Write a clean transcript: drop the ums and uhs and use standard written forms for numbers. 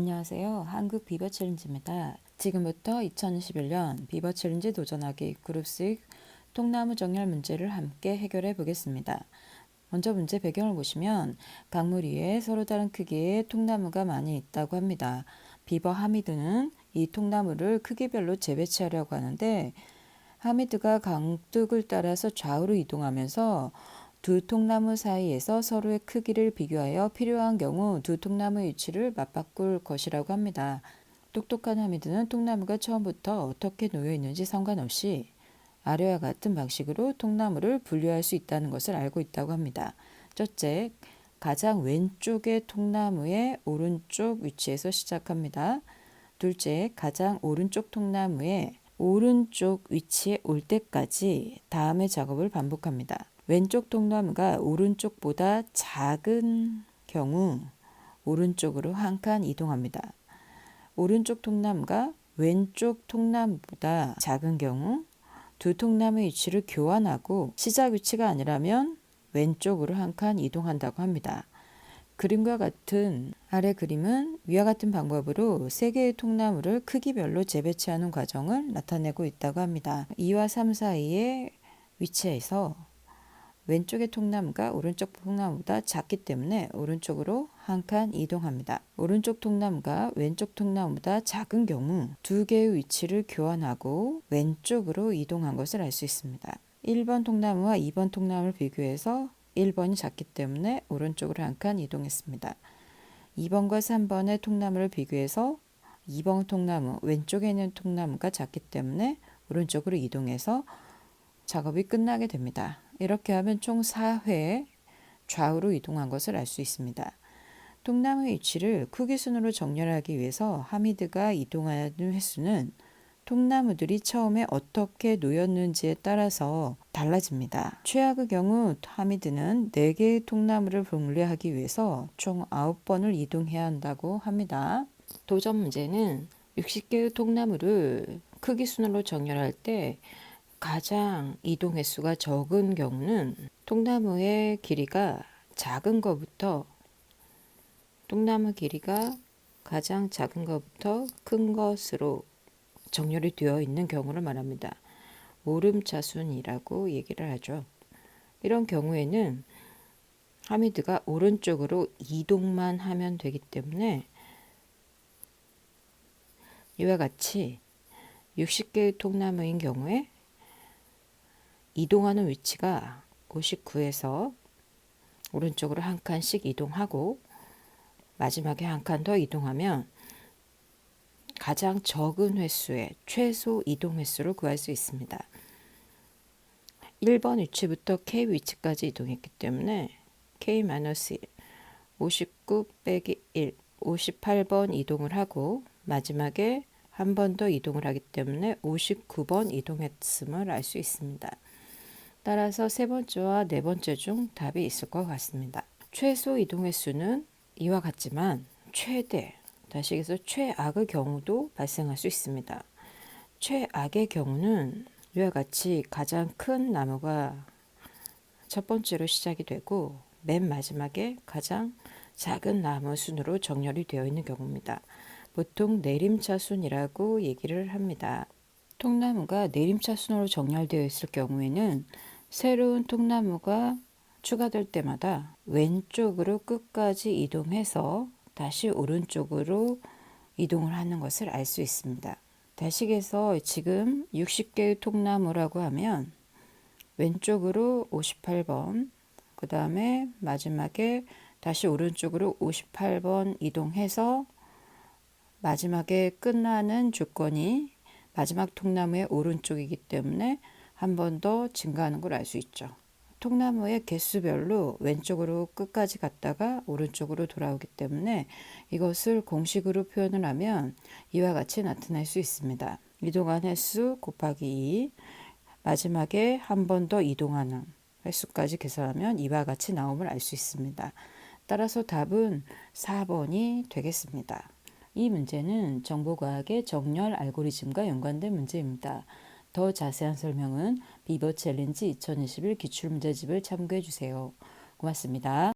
안녕하세요. 한국 비버 챌린지입니다. 지금부터 2021년 비버 챌린지 도전하기 그룹식 통나무 정렬 문제를 함께 해결해 보겠습니다. 먼저 문제 배경을 보시면 강물 위에 서로 다른 크기의 통나무가 많이 있다고 합니다. 비버 하미드는 이 통나무를 크기별로 재배치하려고 하는데 하미드가 강둑을 따라서 좌우로 이동하면서 두 통나무 사이에서 서로의 크기를 비교하여 필요한 경우 두 통나무의 위치를 맞바꿀 것이라고 합니다. 똑똑한 하미드는 통나무가 처음부터 어떻게 놓여 있는지 상관없이 아래와 같은 방식으로 통나무를 분류할 수 있다는 것을 알고 있다고 합니다. 첫째, 가장 왼쪽의 통나무의 오른쪽 위치에서 시작합니다. 둘째, 가장 오른쪽 통나무의 오른쪽 위치에 올 때까지 다음의 작업을 반복합니다. 왼쪽 통나무가 오른쪽보다 작은 경우 오른쪽으로 한 칸 이동합니다. 오른쪽 통나무가 왼쪽 통나무보다 작은 경우 두 통나무의 위치를 교환하고 시작 위치가 아니라면 왼쪽으로 한 칸 이동한다고 합니다. 그림과 같은 아래 그림은 위와 같은 방법으로 세 개의 통나무를 크기별로 재배치하는 과정을 나타내고 있다고 합니다. 2와 3 사이의 위치에서 왼쪽의 통나무가 오른쪽 통나무보다 작기 때문에 오른쪽으로 한 칸 이동합니다. 오른쪽 통나무가 왼쪽 통나무보다 작은 경우 두 개의 위치를 교환하고 왼쪽으로 이동한 것을 알 수 있습니다. 1번 통나무와 2번 통나무를 비교해서 1번이 작기 때문에 오른쪽으로 한 칸 이동했습니다. 2번과 3번의 통나무를 비교해서 2번 통나무, 왼쪽에 있는 통나무가 작기 때문에 오른쪽으로 이동해서 작업이 끝나게 됩니다. 이렇게 하면 총 4회 좌우로 이동한 것을 알 수 있습니다. 통나무의 위치를 크기 순으로 정렬하기 위해서 하미드가 이동하는 횟수는 통나무들이 처음에 어떻게 놓였는지에 따라서 달라집니다. 최악의 경우 하미드는 4개의 통나무를 분류하기 위해서 총 9번을 이동해야 한다고 합니다. 도전 문제는 60개의 통나무를 크기 순으로 정렬할 때 가장 이동 횟수가 적은 경우는 통나무의 길이가 작은 것부터 통나무 길이가 가장 작은 것부터 큰 것으로 정렬이 되어 있는 경우를 말합니다. 오름차순이라고 얘기를 하죠. 이런 경우에는 하미드가 오른쪽으로 이동만 하면 되기 때문에 이와 같이 60개의 통나무인 경우에 이동하는 위치가 59에서 오른쪽으로 한 칸씩 이동하고 마지막에 한 칸 더 이동하면 가장 적은 횟수의 최소 이동 횟수를 구할 수 있습니다. 1번 위치부터 K 위치까지 이동했기 때문에 K-1, 59 빼기 1, 58번 이동을 하고 마지막에 한 번 더 이동을 하기 때문에 59번 이동했음을 알 수 있습니다. 따라서 세 번째와 네 번째 중 답이 있을 것 같습니다. 최소 이동 횟수는 이와 같지만 다시 해서 최악의 경우도 발생할 수 있습니다. 최악의 경우는 이와 같이 가장 큰 나무가 첫 번째로 시작이 되고 맨 마지막에 가장 작은 나무 순으로 정렬이 되어 있는 경우입니다. 보통 내림차순이라고 얘기를 합니다. 통나무가 내림차순으로 정렬되어 있을 경우에는 새로운 통나무가 추가될 때마다 왼쪽으로 끝까지 이동해서 다시 오른쪽으로 이동을 하는 것을 알 수 있습니다. 다시해서 지금 60개의 통나무라고 하면 왼쪽으로 58번, 그 다음에 마지막에 다시 오른쪽으로 58번 이동해서 마지막에 끝나는 조건이 마지막 통나무의 오른쪽이기 때문에 한 번 더 증가하는 걸 알 수 있죠. 통나무의 개수별로 왼쪽으로 끝까지 갔다가 오른쪽으로 돌아오기 때문에 이것을 공식으로 표현을 하면 이와 같이 나타날 수 있습니다. 이동한 횟수 곱하기 2, 마지막에 한 번 더 이동하는 횟수까지 계산하면 이와 같이 나옴을 알 수 있습니다. 따라서 답은 4번이 되겠습니다. 이 문제는 정보과학의 정렬 알고리즘과 연관된 문제입니다. 더 자세한 설명은 비버 챌린지 2021 기출문제집을 참고해 주세요. 고맙습니다.